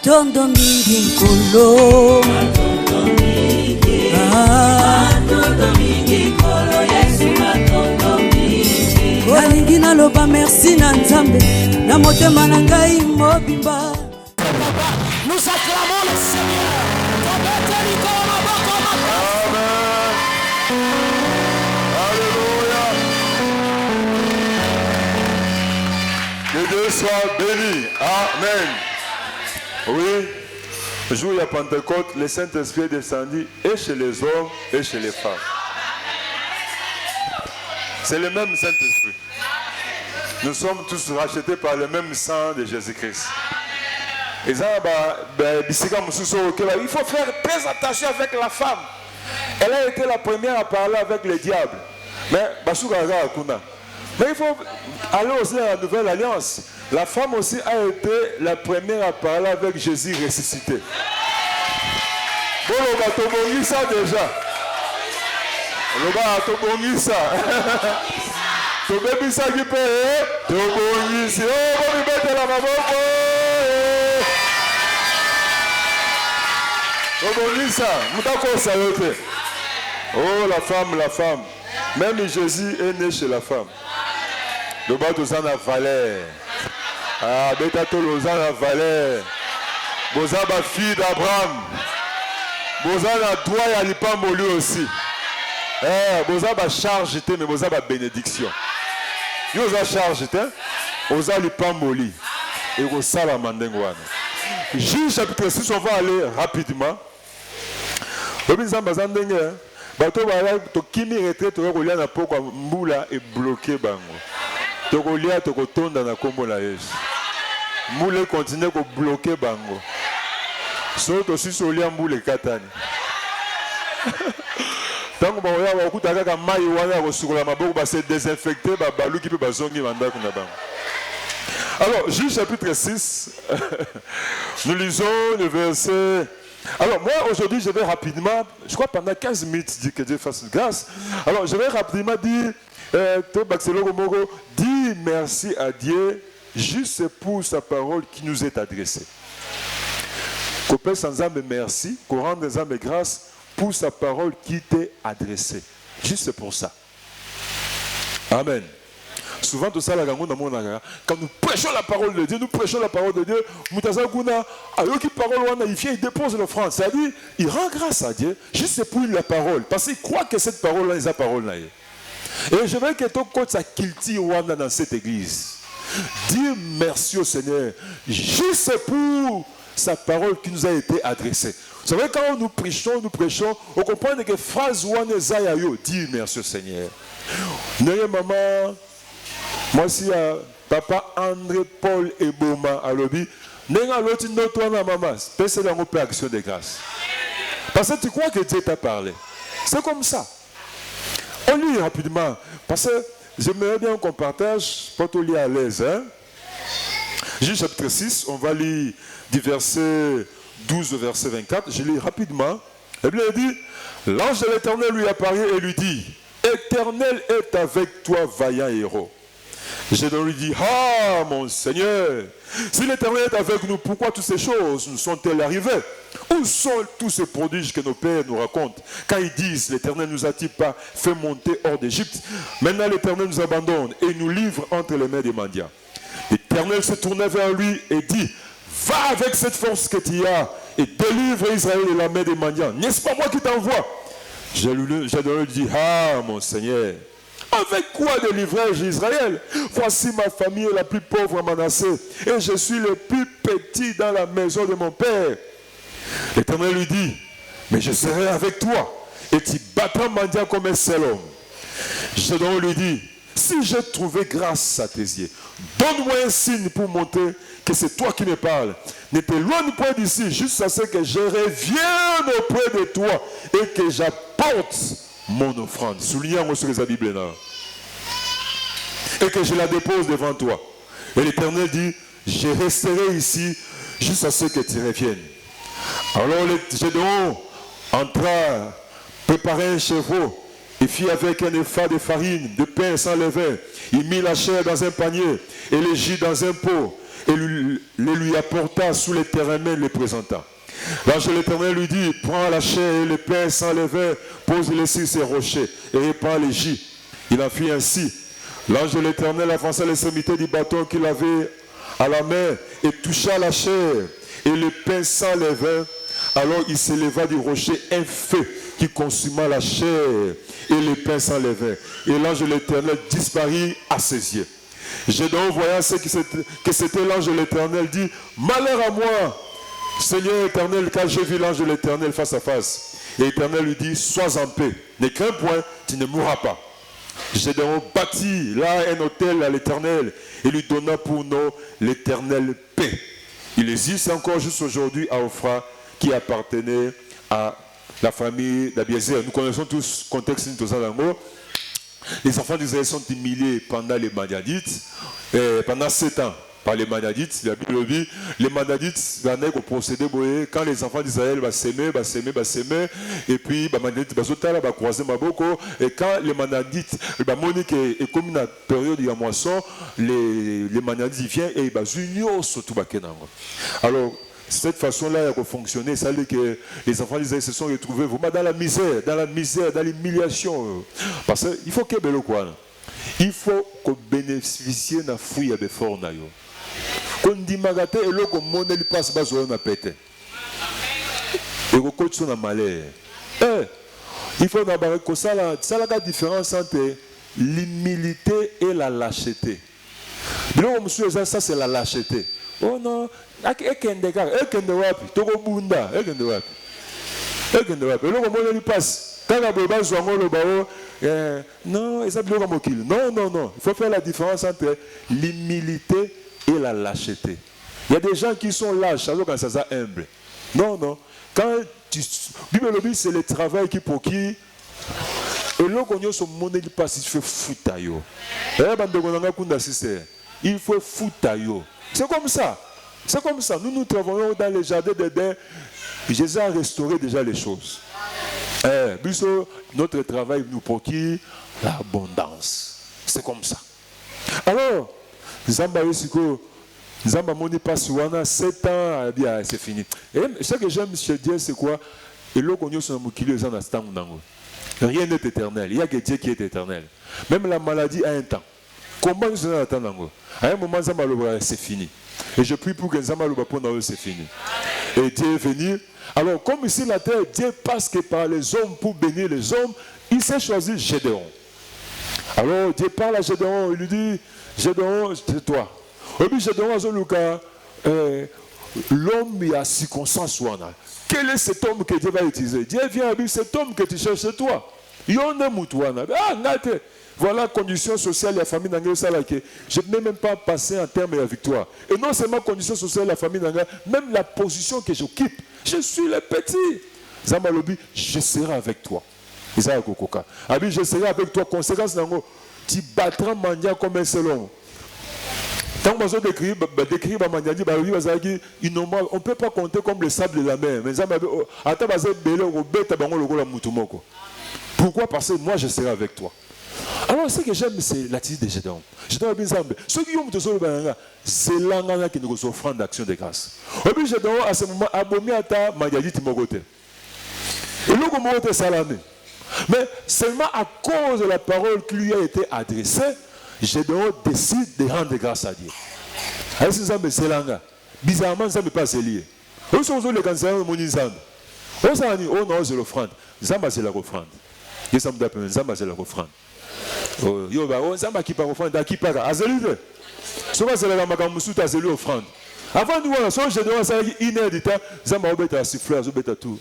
Matondo mingi nkolo. Matondo mingi nkolo. Yesu matondo mingi. Nalingi naloba merci na Nzambe. Na motema na ngai mobimba. Nous acclamons le Seigneur. Amen. Alléluia. Que Dieu soit béni. Amen. Oui, le jour de la Pentecôte, le Saint-Esprit est descendu et chez les hommes et chez les femmes. C'est le même Saint-Esprit. Nous sommes tous rachetés par le même sang de Jésus-Christ. Il faut faire très attention avec la femme. Elle a été la première à parler avec le diable. Mais il faut aller aussi à la nouvelle alliance. La femme aussi a été la première à parler avec Jésus ressuscité. Bon, on va te ça déjà. On va te ça. Tu peux ça qui peut. Tu peux ça. On va mettre la maman. Oh la femme. Même Jésus est né chez la femme. Le bas de Zana Valère. Ah, Betato Lozana Valère. Bozaba fille d'Abraham. Bozana doit y aller pas mollu aussi. Bozaba charge, mais Bozaba bénédiction. Yosa charge, Oza li pas molli. Et au salamandengwana. Juge chapitre 6, on va aller rapidement. Bato bala to kimi retraite to kolia na poko mbula e bloqué bango. To kolia to kotonda na kombo na Yesu. Mbula continue ko bloquer bango. So to si solia mbula katani. Tango ba oya ba kutaka ka mai wana ko sukola maboko ba se désinfecter ba baluki pe bazongi mandako na bango. Alors, Juge chapitre 6, nous lisons le verset. Alors, moi, aujourd'hui, je vais rapidement, je crois pendant 15 minutes, dire que Dieu fasse grâce. Alors, je vais rapidement dire, dis merci à Dieu, juste pour sa parole qui nous est adressée. Qu'on peut sans âme merci, qu'on rende des âmes grâce pour sa parole qui t'est adressée. Juste pour ça. Amen. Souvent, tout ça, quand nous prêchons la parole de Dieu, il vient, il dépose l'offrande. C'est-à-dire, il rend grâce à Dieu juste pour la parole. Parce qu'il croit que cette parole-là est sa parole-là. Et je veux que tout le monde s'acquilte dans cette église. Dire merci au Seigneur juste pour sa parole qui nous a été adressée. Vous savez, quand nous prêchons, on comprend que phrase dire merci au Seigneur. Maman, moi, si papa André Paul Eboma à l'objet, n'enga l'autre notre maman, c'est la action de grâce. Parce que tu crois que Dieu t'a parlé. C'est comme ça. On lit rapidement. Parce que j'aimerais bien qu'on partage, pas tout lire à l'aise. Hein? Juge chapitre 6, on va lire du verset 12 au verset 24. Je lis rapidement. La Bible dit, l'ange de l'Éternel lui apparaît et lui dit, Éternel est avec toi, vaillant héros. Gédéon lui dit, ah mon Seigneur, si l'Éternel est avec nous, pourquoi toutes ces choses nous sont-elles arrivées? Où sont tous ces prodiges que nos pères nous racontent? Quand ils disent, l'Éternel nous a-t-il pas fait monter hors d'Égypte? Maintenant l'Éternel nous abandonne et nous livre entre les mains des mendiants. L'Éternel se tournait vers lui et dit, va avec cette force que tu as et délivre Israël de la main des mendiants. N'est-ce pas moi qui t'envoie? Gédéon lui dit, ah mon Seigneur, avec quoi délivrai-je Israël? Voici ma famille est la plus pauvre à Manassé, et je suis le plus petit dans la maison de mon père. L'Éternel lui dit, mais je serai avec toi, et tu battras mendiant comme un seul homme. Gédéon lui dit, si j'ai trouvé grâce à tes yeux, donne-moi un signe pour montrer que c'est toi qui me parles. Ne t'éloigne point d'ici, jusqu'à ce que je revienne auprès de toi et que j'apporte mon offrande. Soulignons sur les Bible là. Et que je la dépose devant toi. Et l'Éternel dit, je resterai ici jusqu'à ce que tu reviennes. Alors Gédéon entra, préparait un chevreau. Il fit avec un épha de farine, de pain sans levain. Il mit la chair dans un panier et le jus dans un pot. et lui apporta sous les terrains, le présenta. L'ange de l'Éternel lui dit, prends la chair et le pain sans levain, pose-les sur ces rochers et répand les gîtes. Il en fit ainsi. L'ange de l'Éternel avança l'extrémité du bâton qu'il avait à la main et toucha la chair et le pain sans levain. Alors il s'éleva du rocher un feu qui consuma la chair et le pain sans levain. Et l'ange de l'Éternel disparut à ses yeux. Gédéon, voyant que c'était l'ange de l'Éternel, dit, malheur à moi, Seigneur éternel, car j'ai vu l'ange de l'Éternel face à face. Et l'Éternel lui dit, sois en paix, ne crains point, tu ne mourras pas. Gédéon bâtit là un autel à l'Éternel et lui donna pour nom l'Éternel paix. Il existe encore jusqu'à aujourd'hui à Ophra, qui appartenait à la famille d'Abiézer. Nous connaissons tous le contexte de Tozalango. Les enfants d'Israël sont humiliés pendant les Madianites, pendant 7 ans par les Madianites. La Bible dit, les Madianites venaient au procédé, quand les enfants d'Israël vont s'aimer, et puis les Madianites vont croiser Maboko, et quand les Madianites, Monique est comme une période de moisson, les Madianites viennent et ils vont surtout. Alors, cette façon-là a fonctionné, ça veut dire que les enfants d'Israël se sont retrouvés vraiment dans la misère, dans l'humiliation. Parce qu'il faut qu'il y ait quoi. Il faut qu'on bénéficie de la fruit de l'effort. Qu'on dit magate et là qu'on monte le passe bas sur un pété. Et qu'on continue à malheur. Il faut d'abord que ça la différence entre l'humilité et la lâcheté. Donc monsieur ça c'est la lâcheté. Oh non, ekende wapi, toko bunda, ekende wapi. Le moment il passe. Quand la baba zongo le bao, non, ça bloque comme kill. Non, il faut faire la différence entre l'humilité et la lâcheté. Il y a des gens qui sont lâches, alors quand ça c'est humble. Non. Quand tu Bible c'est le travail qui pour qui et là quand son monde il passe, il fait foutayo. Il faut foutayo. C'est comme ça. Nous travaillons dans les jardins d'Éden. Jésus a restauré déjà les choses. Notre travail nous procure l'abondance. C'est comme ça. Alors, Zamba Moni passe 7 ans, c'est fini. Et ce que j'aime chez Dieu, c'est quoi? Et là, qu'on y a rien n'est éternel. Il n'y a que Dieu qui est éternel. Même la maladie a un temps. Comment nous allons attendre? À un moment, c'est fini. Et je prie pour que Zambaloba c'est fini. Et Dieu est venu. Alors, comme ici la terre, Dieu passe que par les hommes pour bénir les hommes, il s'est choisi Gédéon. Alors, Dieu parle à Gédéon, il lui dit, Gédéon, c'est toi. Et puis Gédéon, l'homme, il y a circonstance. Quel est cet homme que Dieu va utiliser? Dieu vient à lui, cet homme que tu cherches, c'est toi. Il y en a moutouana. Voilà la condition sociale de la famille d'Angé. Je ne peux même pas passer en termes de la victoire. Et non seulement la condition sociale de la famille d'Angé, même la position que j'occupe. Je suis le petit. Zamalobi, je serai avec toi. Je serai avec toi. Conséquence, tu battras Mandia comme un seul homme. Tant que je décris Mandia, on ne peut pas compter comme le sable de la mer. Mais pourquoi? Parce que moi, je serai avec toi. Alors, ce que j'aime, c'est l'attitude de Gédéon. Gédéon bien semble. Ceux qui ont besoin de c'est l'angana qui nous offrent d'action de grâce. Et puis Gédéon, à ce moment, abomi ata Mandiadi Timogote. Et là, comment on salamé. Mais seulement à cause de la parole qui lui a été adressée, Gédéon décide de rendre grâce à Dieu. Alors, c'est ça, mais c'est l'anga. Bizarrement, ça ne peut pas se lier. Où sont les cancers de mon Nizam? On s'en dit, oh non, c'est l'offrande. Zamba, c'est la offrande. Zamba, c'est la offrande. Zamba qui part offrande, qui part à Zélide. Souvent, c'est la Makamusuta à Zélide offrande. Avant de voir, soit je dois faire une heure de temps, Zamba obéit à siffler, obéit à tout.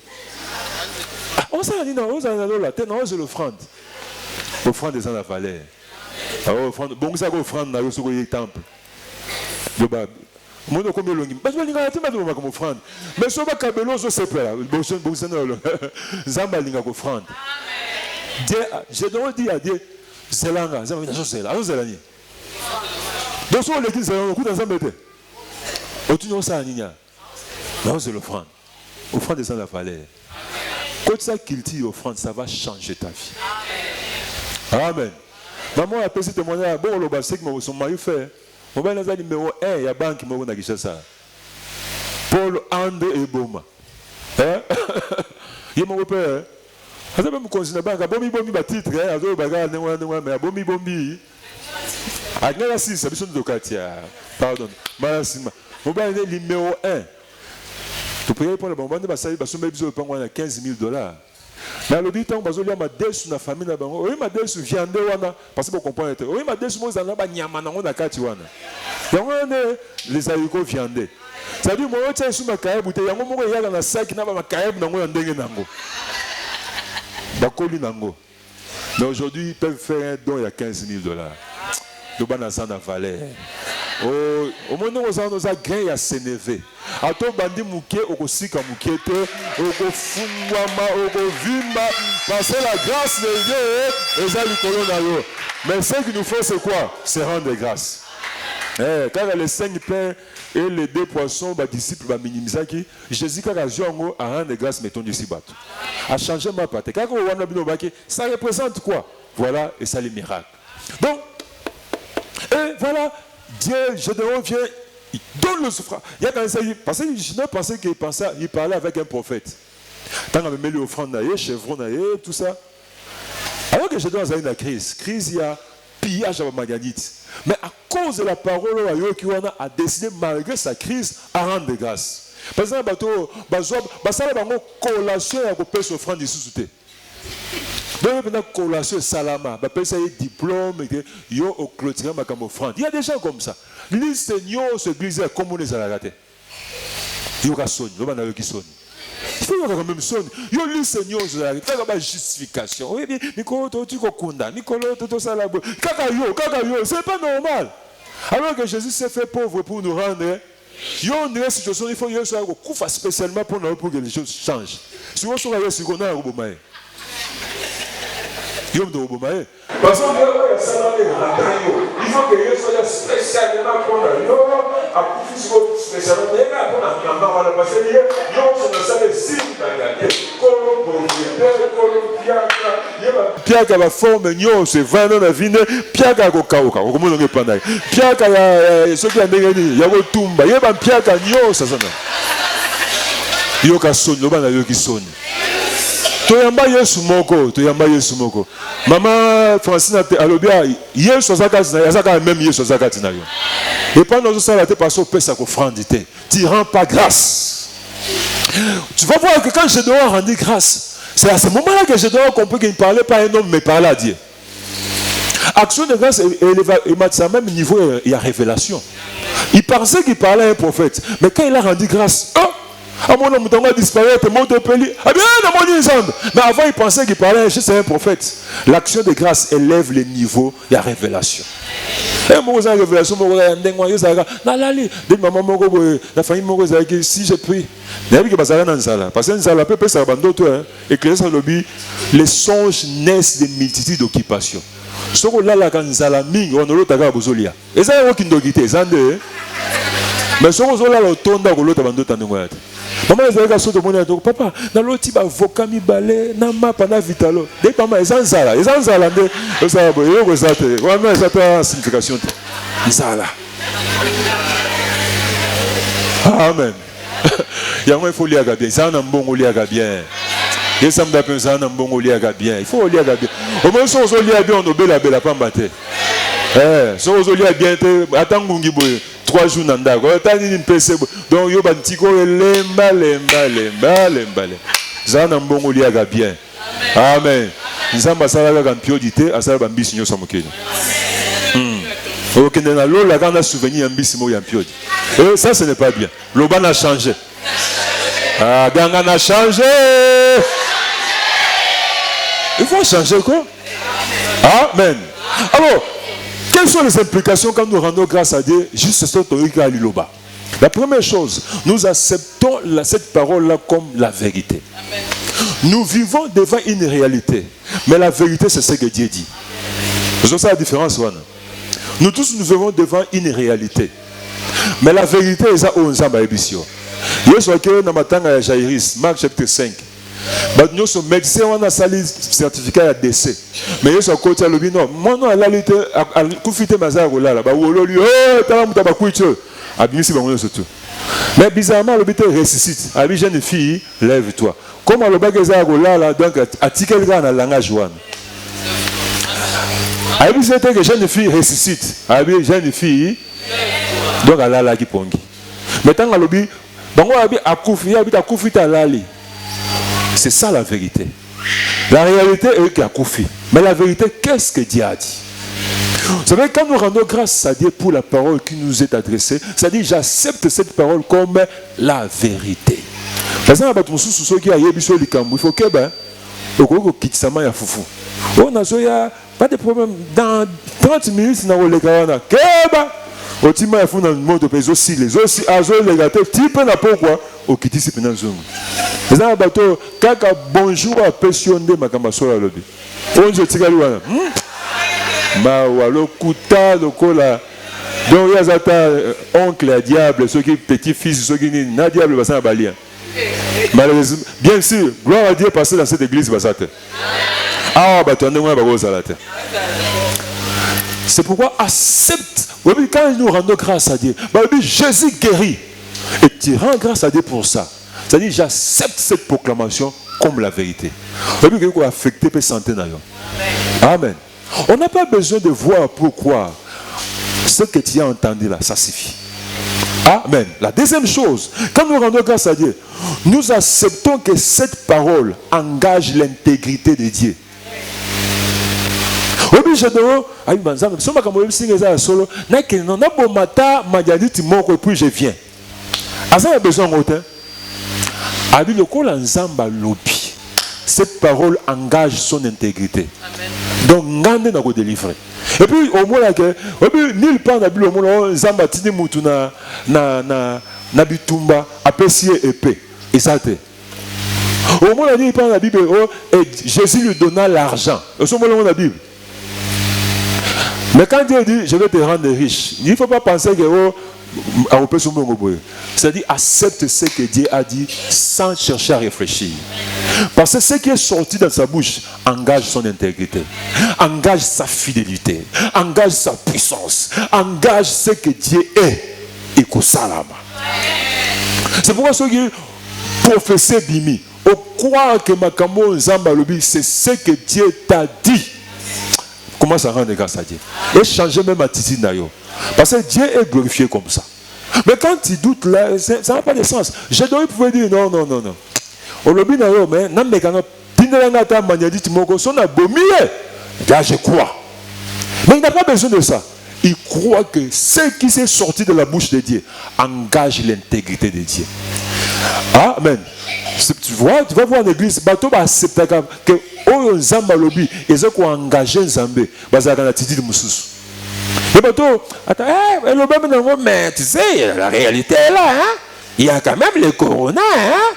On s'en dit, non, on s'en dit, non, c'est l'offrande. Offrande des en la valeur. Bon, ça, offrande, dans le temple. Moi, je suis longi. Mais je vais comme offrande. Mais si on va cabello, je sais pas. Zamba linga offrande. Je dois dire à Dieu, c'est l'anga. Zamba linga c'est là. C'est là. Donc, si on l'église, c'est un coup dans Zamba. Au-dessus ça niña. Non, c'est l'offrande. Offrande des la valeur. Quand ça cultive offrande, ça va changer ta vie. Amen. Maman a passé témoignage. Bon, le bassin que son mari fait. Mobile naza numéro 1 ya banque moko na Kinshasa. Paul André Eboma. Hein? Il m'a repéré. Asa même conseiller banque bomi ba titre azo baga nengwa mais bomi. Agna si ça biso ndokatia. Pardon. Malasima. Mobile numéro 1. Tu payes pour le bon bande basali basomba biso pangwa na $15,000. Na lobi tant bazolia ma desu na famille na bango. Oui ma desu viande wana parce que vous comprenez. Oui ma desu mo zana ba nyama na ngona kati wana. Yango ne les ayiko viande. Ça dit moi tia sou makayebu te yango moko yala na sac na ba makayebu nango ya ndenge nango. Bakoli nango. Mais aujourd'hui ils peuvent faire un don il y a $15,000. Do bana sana valeur. Oh, au moment où nous avons gagné à s'énerver. À tout bandi mouké, au kosika moukete, au kofungwama, au kovimba, parce que la grâce de Dieu est à l'icône. Mais ce qu'il nous faut, c'est quoi? C'est rendre grâce. Car les 5 pains et les 2 poissons, les disciples, les minimisaki, Jésus a rendre grâce, mettons ici bateau. A changer ma pâte. Car ça représente quoi? Voilà, et ça les miracles. Donc, et voilà. Dieu, je reviens, il donne le souffrant. Il y a quand même parce que je ne pensais qu'il parlait avec un prophète. Tant qu'on met l'offrande, chevron, tout ça. Alors que je dois avoir une crise, il y a pillage à Maganite. Mais à cause de la parole, Yokiwana a décidé, malgré sa crise, à rendre grâce. Par exemple, ça a une collation avec le offrande de sous-souté. Donc, il y a une collation salama, il y a un diplôme, il y a un clôture, il y a des gens comme ça. Les seigneurs se glisent comme on les a ratés. Il y a un son, il y a un son. Il faut quand même son. Il y a les seigneurs se glisent, il y a une justification. Oui, Nicolas, tu es Nicolas, tu es salabo. Kakayo, c'est pas normal. Alors que Jésus s'est fait pauvre pour nous rendre. Il y a une situation, il faut que nous fassions spécialement pour que les choses changent. Si vous avez ce qu'on a, parce que il faut que je sois spécialement pour Piaka la forme nyo se vana na vine piaka ko kauka ko mo nge pandai piaka ya soki ya ndengeni ya ko tumba yeba piaka nyo sasa na yo ka sonyo bana yo ki sonyo toyamba Yesu moko mama Francine alobia Yesu azaka même Yesu azaka tina yo et pendant ça la te passe au pesa ko frandité tu rends pas grâce. Tu vas voir que quand je dois rendre grâce, c'est à ce moment-là que je dois comprendre qu'il ne parlait pas à un homme mais parlait à Dieu. Action de grâce est à même niveau, il y a révélation. Il pensait qu'il parlait à un prophète, mais quand il a rendu grâce, à mon homme a disparu, mais avant il pensait qu'il parlait juste à un prophète. L'action de grâce élève les niveaux, il y a révélation. Et moi, j'ai une révélation, la famille, si je prie, parce que les songes naissent des multitudes d'occupations. Ce qu'on a là, quand on a la mine, on a l'autre à Bozolia. Et ça, il y a qui mais ce qu'on a là, on a l'autre à Bozolia. Maman, ils ont dit que papa, dans l'autre, il y a un avocat, il y a un mapa, il y a un vitalo. Dès que maman, ils ont ça, ils ont ça, ils ont ça, ils ont signification. Ils sont là. Amen. Il faut lire bien. Ça, on a un bon lire bien. Il faut lire bien. Au moins, si on lit bien, on obéit la belle, pas m'battre. Si on lit bien, attends, 3 jours dans le donc, il y a un petit peu de ça, on a un bon lire bien. Amen. Nous avons un piodité, à ça, on a un bissignon sans moquer. Ok, dans l'eau, là, on a souvenir un bissignon et un piod. Et ça, ce n'est pas bien. L'oban a changé. Ah, Gangan a changé. Il faut changer quoi? Amen. Alors, quelles sont les implications quand nous rendons grâce à Dieu? Juste ce que à l'Iloba. La première chose, nous acceptons cette parole-là comme la vérité. Amen. Nous vivons devant une réalité. Mais la vérité, c'est ce que Dieu dit. C'est ça la différence, Wana. Nous tous, nous vivons devant une réalité. Mais la vérité, c'est ça où nous sommes à Ebisio. Yesu akele na matanga ya Jairus, Marc chapitre 5. Nous sommes médecins, on a sali certificat à décès. Mais ils sont côté le non. Moi non, la lutte à confiter mazar ou là, bah ou lui, oh, t'as la mouta ba kuicho. Abimi si bango surtout. Mais bizarrement le bité ressuscite. Abi jeune fille, lève-toi. Comment le bagazar ou là donc article dans la langage one. Abi c'était que jeune fille ressuscite. Abi jeune fille donc à la qui pongi. Maintenant le lobby bango abi akufi, abi akufi ta lali. C'est ça la vérité. La réalité est qu'il y a Koufi. Mais la vérité, qu'est-ce que Dieu a dit? Vous savez, quand nous rendons grâce à Dieu pour la parole qui nous est adressée, ça dit j'accepte cette parole comme la vérité. Par exemple, il faut que pas de problème. Dans 30 minutes, on a otima funa moto pezo si les aussi azo les gâteaux type na pourquoi au kiti si pena zungu eza bato kaka bonjour a pensionné makamba sola lobi onzo tikali wana ma walo kuta lokola donc il y a zata oncle à diable ceux qui petit fils ceux qui na diable basa balia malheureusement bien sûr gloire à Dieu passer dans cette église basate ah bato ndengwa ba kozalate. C'est pourquoi accepte. Quand nous rendons grâce à Dieu, Jésus guérit. Et tu rends grâce à Dieu pour ça. C'est-à-dire, j'accepte cette proclamation comme la vérité. Affecté peut santé. Amen. On n'a pas besoin de voir pourquoi. Ce que tu as entendu là, ça suffit. Amen. La deuxième chose, quand nous rendons grâce à Dieu, nous acceptons que cette parole engage l'intégrité de Dieu. Puis je viens. Cette parole engage son intégrité. Donc, ngande na ko délivrer. Et puis au moins là que nulle part na bilo mo zamba tini mutu na bitumba apesi épée. Et ça te. Au moins là il parle la Bible et Jésus lui donna l'argent. Au moment là la Bible. Mais quand Dieu dit, je vais te rendre riche, il ne faut pas penser que c'est-à-dire, accepte ce que Dieu a dit sans chercher à réfléchir. Parce que ce qui est sorti dans sa bouche engage son intégrité, engage sa fidélité, engage sa puissance, engage ce que Dieu est. Et que salama. C'est pourquoi ceux qui professent Bimi, au croire que Makamo Zambalobi, c'est ce que Dieu t'a dit. Commence à rendre grâce à Dieu. Et changer même attitude d'ailleurs. Parce que Dieu est glorifié comme ça. Mais quand tu doutes là, ça n'a pas de sens. Je dois pouvoir dire non. Au lobby d'ailleurs, mais non, mais quand je crois. Mais il n'a pas besoin de ça. Il croit que ce qui s'est sorti de la bouche de Dieu engage l'intégrité de Dieu. Amen. Tu vas voir en église, bateau va accepter que oh Zamba lobby, ils ont engagé Zambé, basé dans la titi de Moussous. Le bateau, attends, mais tu sais, la réalité est là, hein? Il y a quand même le corona, hein?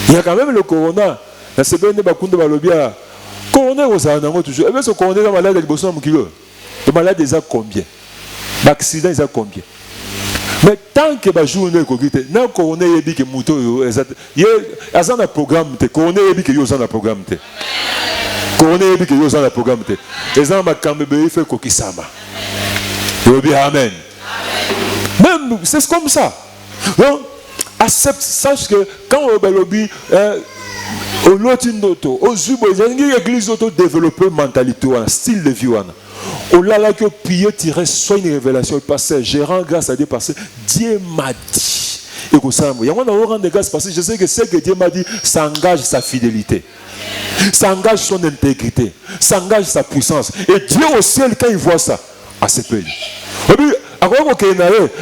Il y a quand même le corona. La semaine de Bakunda Balobia, corona aux anneaux toujours. Et bien ce corona est malade de Bosson Mukilo. Le malade ils ont combien? L'accident ils ont combien? Mais tant que les journée est non corona yebi que muto il y a un programme te corona yebi que yo un programme te corona yebi que yo un programme te les gens ma kambebe fait kokisama yebi amen. Même c'est comme ça. Donc accepte, sache que quand on lobby au lotindoto au zubo les églises auto développer mentalité un style de vie au là là que prier tirer soit une révélation parce que je rends grâce à Dieu parce que Dieu m'a dit et que ça il y a on rend grâce parce que je sais que ce que Dieu m'a dit ça engage sa fidélité, ça engage son intégrité, ça engage sa puissance et Dieu au ciel quand il voit ça à ce pays et puis après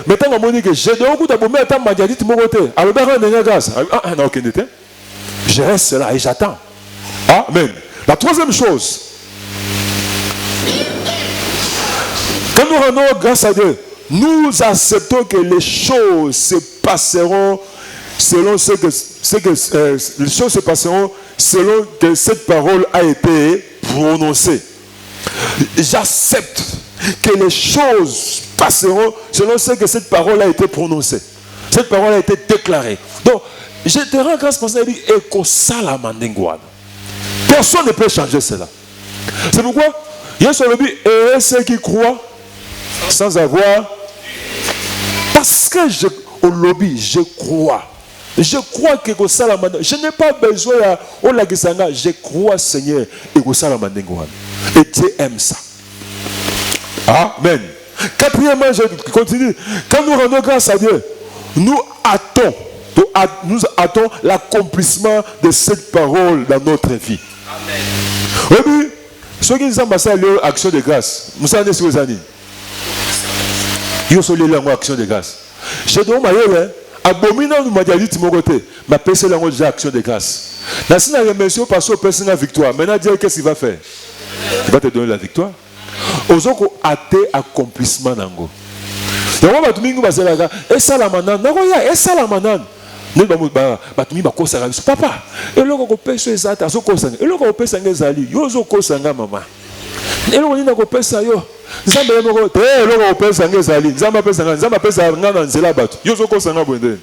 mais tant qu'on dit que je dois beaucoup d'abord mais attends m'a dit mon côté alors ben rendre grâce non ok je reste là et j'attends. Amen. La troisième chose, quand nous rendons grâce à Dieu, nous acceptons que les choses se passeront selon les choses se passeront selon que cette parole a été prononcée. J'accepte que les choses passeront selon ce que cette parole a été prononcée. Cette parole a été déclarée. Donc, je te rends grâce parce qu'il dit personne ne peut changer cela. C'est pourquoi Yesu a dit, et ceux qui croient sans avoir. Parce que au lobby, je crois. Je crois que je n'ai pas besoin de la je crois Seigneur et et Dieu aime ça. Amen. Quatrièmement, je continue. Quand nous rendons grâce à Dieu, nous attendons l'accomplissement de cette parole dans notre vie. Amen. Oui, ceux qui nous ont passé à l'action de grâce, nous savons ce que vous avez dit. Ils sont les action de grâce. Je dois m'aller. Abominant nous m'a dit mon côté, ma personne a déjà action de grâce. Dans ce remercie parce que personne la victoire. Maintenant Dieu qu'est-ce qu'il va faire? Il va te donner la victoire. Ozoko até accomplissement nango. Donc on va tout mingo basé là. Et ça la manan, non ya, et ça la manan. Ne ba mu ba tout mingo ko sanga papa. Et loko ko pesa ezata so ko sanga. Et loko ko pesa ngezali. Yo zo ko sanga mama. Et loko ni na ko pesa yo. Nzambe moko te loko pesa ngezali nzamba pesa ngana nzela bato yo zoko sanga bonde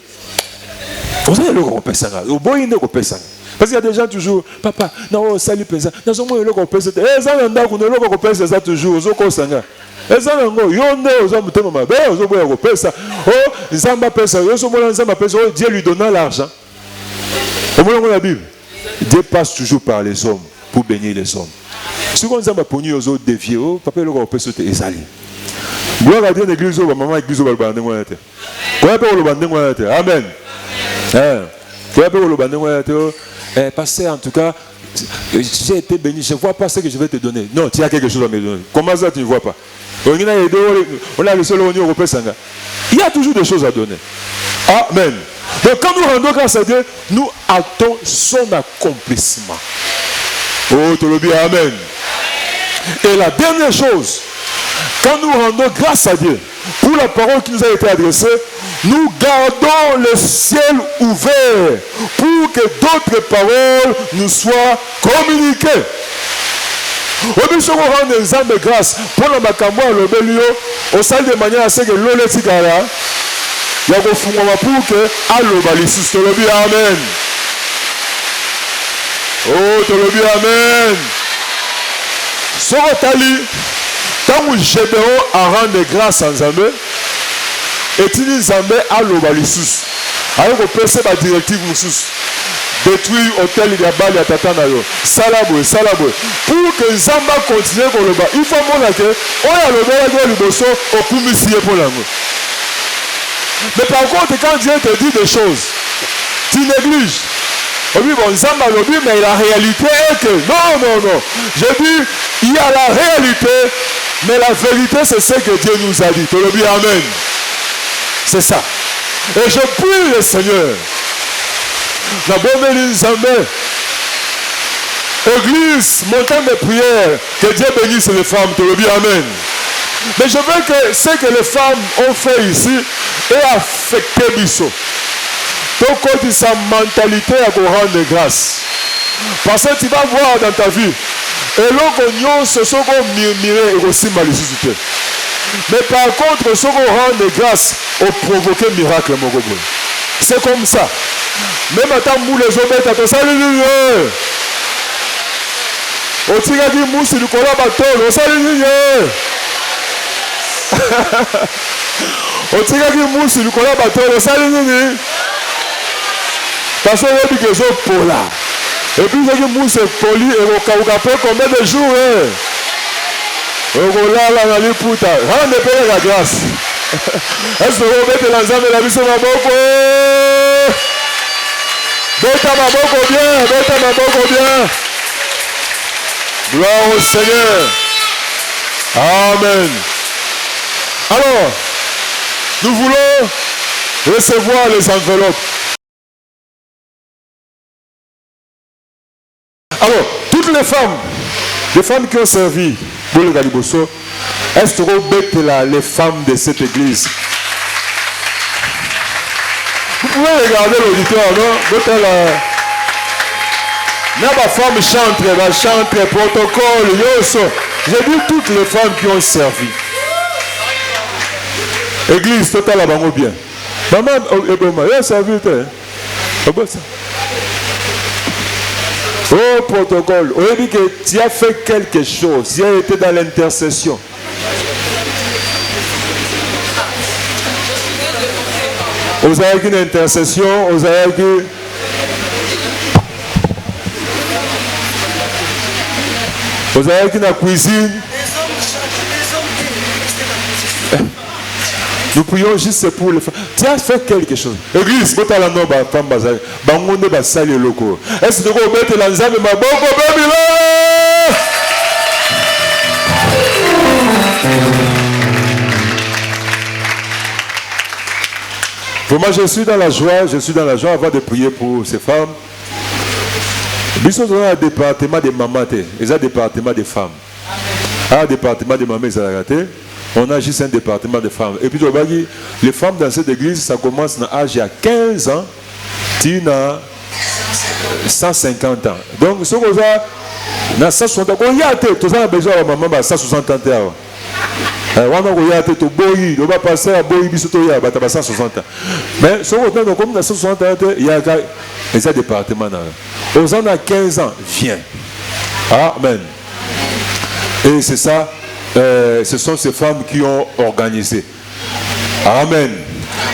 vous savez loko pesa nga au boyinde ko pesa parce qu'il y a des gens toujours papa non salut pesa nazo mo loko pesa zana ndako no loko pesa ça toujours zoko sanga zana ngo yonde ozo mutema mabe ozo boya ko pesa oh nzamba pesa yo so mona nzamba pesa Dieu lui donna l'argent au moment de la Bible Dieu passe toujours par les hommes pour bénir les hommes. Si on a pogné aux autres déviés, papa le gars peut sauter et salir. Gloire à Dieu, l'église au maman, l'église au balbandé moi était. Quoi pour le bandé moi était. Amen. Quoi pour le bandé moi était. Pasteur, en tout cas, j'ai été béni. Je ne vois pas ce que je vais te donner. Non, tu as quelque chose à me donner. Comment ça tu ne vois pas? On a le seul au européen sanga. Il y a toujours des choses à donner. Amen. Donc quand nous rendons grâce à Dieu, nous attendons son accomplissement. Oh, tu le dis, amen. Et la dernière chose, quand nous rendons grâce à Dieu pour la parole qui nous a été adressée, nous gardons le ciel ouvert pour que d'autres paroles nous soient communiquées. Au besoin de rendre les âmes de grâce pour le macambo à l'obélio, au salle de manière à ce que l'eau les tigara, il y a un fondement pour que à l'obalissus, tu le dis, amen. Oh, tu le dis, amen. Sorotali, quand vous Gédéon à rendre grâce à Nzambe, et tu dis Nzambe à l'obalissus. Alors qu'on peut faire la directive Moussous. Détruire hôtel Gabal et Tatanayo. Salabo. Pour que Nzamba continue pour le bas, il faut montrer que on a le bas de l'Ibosso au commissaire pour l'amour. Mais par contre, quand Dieu te dit des choses, tu négliges. Oui, bon, Nzamba le dit, mais la réalité est que non. Je dis, il y a la réalité, mais la vérité, c'est ce que Dieu nous a dit. Tu le dis, amen. C'est ça. Et je prie le Seigneur. La bonne Nzambe. Église, montagne de prière, que Dieu bénisse les femmes. Tu le dis, amen. Mais je veux que ce que les femmes ont fait ici ait affecté Bissot. Donc, quand sa mentalité à vous rendre grâce. Parce que tu vas voir dans ta vie, et l'on se sont murmurés et aussi malicité. Mais par contre, ce qu'on rend grâce au provoquer miracle, mon gobe. C'est comme ça. Même à temps où les hommes étaient à salut, au tigadi moussi du collant bateau, au salut, au tigadi moussi du collant bateau, au salut, parce que les gens sont pour là. Et puis, les gens sont polis et au cas où combien de jours, rendez payer la grâce. Est-ce que vous mettez l'ensemble de la vie sur ma boque? Bêta ma boque bien. Gloire au Seigneur. Amen. Alors, nous voulons recevoir les enveloppes. Alors, toutes les femmes qui ont servi pour le Galiboso, elles seront bêtes là, les femmes de cette église. Vous pouvez regarder l'auditoire, non? La femme chante, protocole, yoso. J'ai vu toutes les femmes qui ont servi. Église, total à bango bien. Maman, il a servi. Oh, protocole. On a dit que tu as fait quelque chose. Tu as été dans l'intercession. Vous avez une intercession, vous avez une cuisine. Nous prions juste pour les femmes. Tu as fait quelque chose. Église, est-ce que tu peux mettre l'ensemble ma Vraiment, je suis dans la joie avant de prier pour ces femmes. Nous sommes dans un département de mamans, et un département de femmes. Un département de mamans, on a juste un département de femmes. Et puis, les femmes dans cette église, ça commence à l'âge de 15 ans, tu as 150 ans. Donc, ce qu'on a, 160 ans, on y a besoin de maman, 160 ans. On a été boyi, on va passer à boyi, il y a 160 ans. Mais ce qu'on a, comme 160 ans, il y a un département. Aux gens à 15 ans, viens. Amen. Et c'est ça, ce sont ces femmes qui ont organisé. Amen.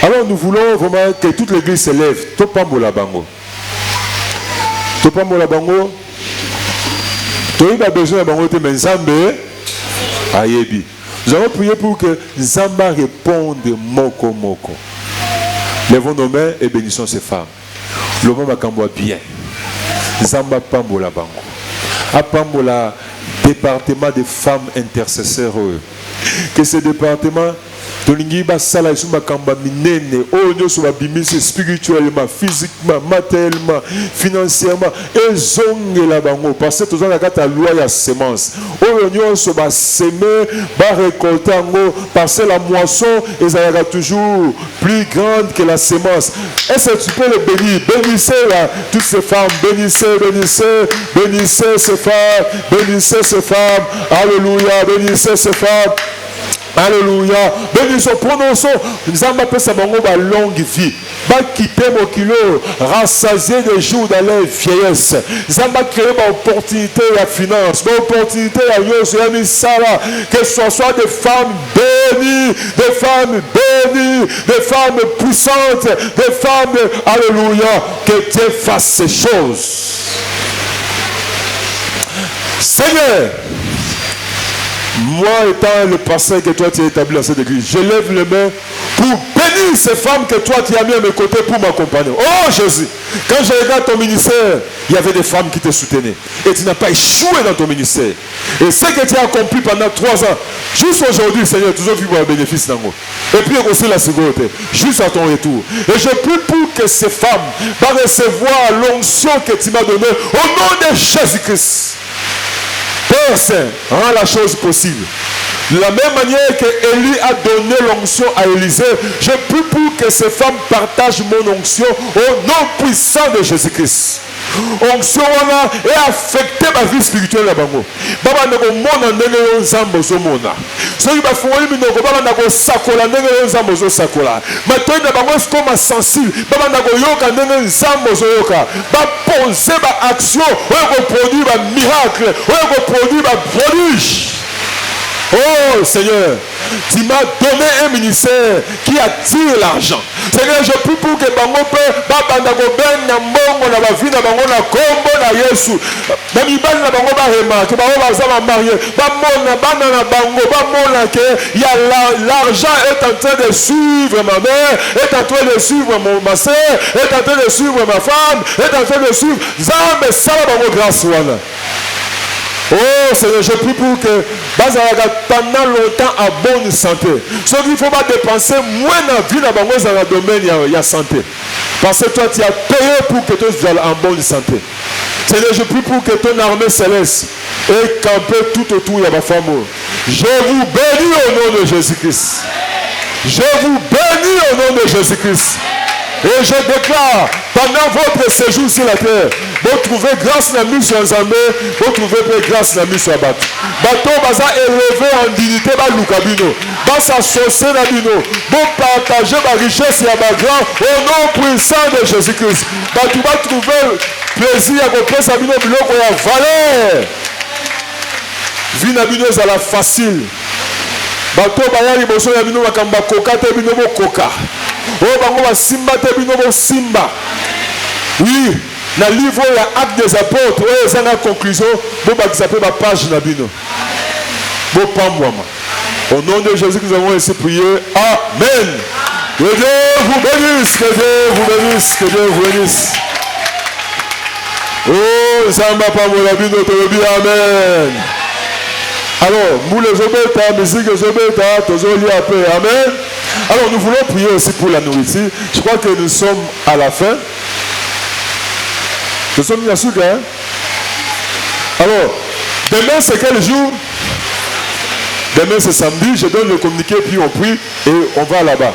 Alors nous voulons vraiment que toute l'église se lève. Topambola bango. Topambola bango. Tu as besoin de bango, mais Nzambe ayebi. Nous allons prier pour que Nzamba réponde moko moko. Lèvons nos mains et bénissons ces femmes. Le monde va bien. Nzamba pambola bango. Apambola département des femmes intercesseurs. Que ce département tolingi basala isu makamba minene oyo so babimisi spirituellement, physiquement, matériellement, financièrement ezongela bango parce que tozana kata loi ya semence oyo nyonso ba semer ba récolter ngo parce que la moisson ezalaka toujours plus grande que la semence. Est-ce que tu peux le bénir? Bénissez toutes ces femmes, bénissez ces femmes, bénissez ces femmes, alléluia, bénissez ces femmes. Alléluia. Bénissons, prononçons. Nous avons appelé ça ma longue vie. Va quitter mon kilo, rassasier des jours dans leur vieillesse. Nous avons créé une opportunité à finance, une opportunité à Yos, que ce soit des femmes bénies, des femmes puissantes, des femmes, alléluia, que Dieu fasse ces choses. Seigneur, moi étant le pasteur que toi tu as établi dans cette église, je lève les mains pour bénir ces femmes que toi tu as mis à mes côtés pour m'accompagner. Oh Jésus, quand je regarde ton ministère, il y avait des femmes qui te soutenaient. Et tu n'as pas échoué dans ton ministère. Et ce que tu as accompli pendant 3 ans, juste aujourd'hui, Seigneur, tu as vu un bénéfice dans moi. Et puis aussi la sécurité, juste à ton retour. Et je prie pour que ces femmes vont recevoir l'onction que tu m'as donnée au nom de Jésus-Christ. Père Saint, rend la chose possible. De la même manière que Élie a donné l'onction à Élisée, je prie pour que ces femmes partagent mon onction au nom puissant de Jésus-Christ. Onction est affecté ma vie spirituelle là bango. Baba ndeko mona ndenge yo nzambo zo mona. Soki ba fungoli minoko baba ndako sakola ndenge yo nzambo zo sakola. Matoyi na bango comme sensible. Baba ndako yoka ndenge nzambo zo yoka. Ba poser ba action, oyo ko produire ba miracle, oyo ko produire ba prodige. Oh Seigneur, tu m'as donné un ministère qui attire l'argent. Seigneur, je prie pour que bango pe babanda ko benga mbongo na ba vie na bango na kombo na Yesu. Na mibali na bango ba remarque, bango ba za marié, ba mona bana na bango, ba mona que il y a l'argent est en train de suivre ma mère, est en train de suivre ma soeur, est en train de suivre ma femme, est en train de suivre Zambe sala bango grâce wana. Oh Seigneur, je prie pour que pendant longtemps à bonne santé. Ce qu'il ne faut pas dépenser moins dans la vie dans le domaine il y a santé. Parce que toi tu as payé pour que tu sois en bonne santé. Seigneur, je prie pour que ton armée céleste ait campé tout autour de ma femme. Je vous bénis au nom de Jésus-Christ. Je vous bénis au nom de Jésus-Christ. Et je déclare, pendant votre séjour sur la terre, vous trouvez grâce dans la mise sur Nzambe, vous trouvez grâce dans la mise sur Bat. Bateau baza élevé en dignité, ba lukabino, ba s'associer na bino, vous partagez ma richesse et ma grâce au nom puissant de Jésus-Christ. Bateau va trouver plaisir à côté sa bino biloko ya valeur. Vie na bino ezala facile. Bateau baya liboso ya bino bakamba koka te bino bo koka. Oh bango ba simba te bino bo simba. Oui, na livre ya Actes des Apôtres, ouais, c'est la conclusion, bon bah ça peut ma page na bino. Bon pambouama. Au nom de Jésus que nous avons ainsi prié. Amen. Que Dieu vous bénisse, que Dieu vous bénisse, que Dieu vous bénisse. Oh, Zamba Pamola bino tolobi amen. Alors, nous les obéta, musique les obéta, tous les appels, amen. Alors, nous voulons prier aussi pour la nourriture. Je crois que nous sommes à la fin. Nous sommes bien sûr, hein? Alors, demain c'est quel jour? Demain c'est samedi, je donne le communiqué, puis on prie et on va là-bas.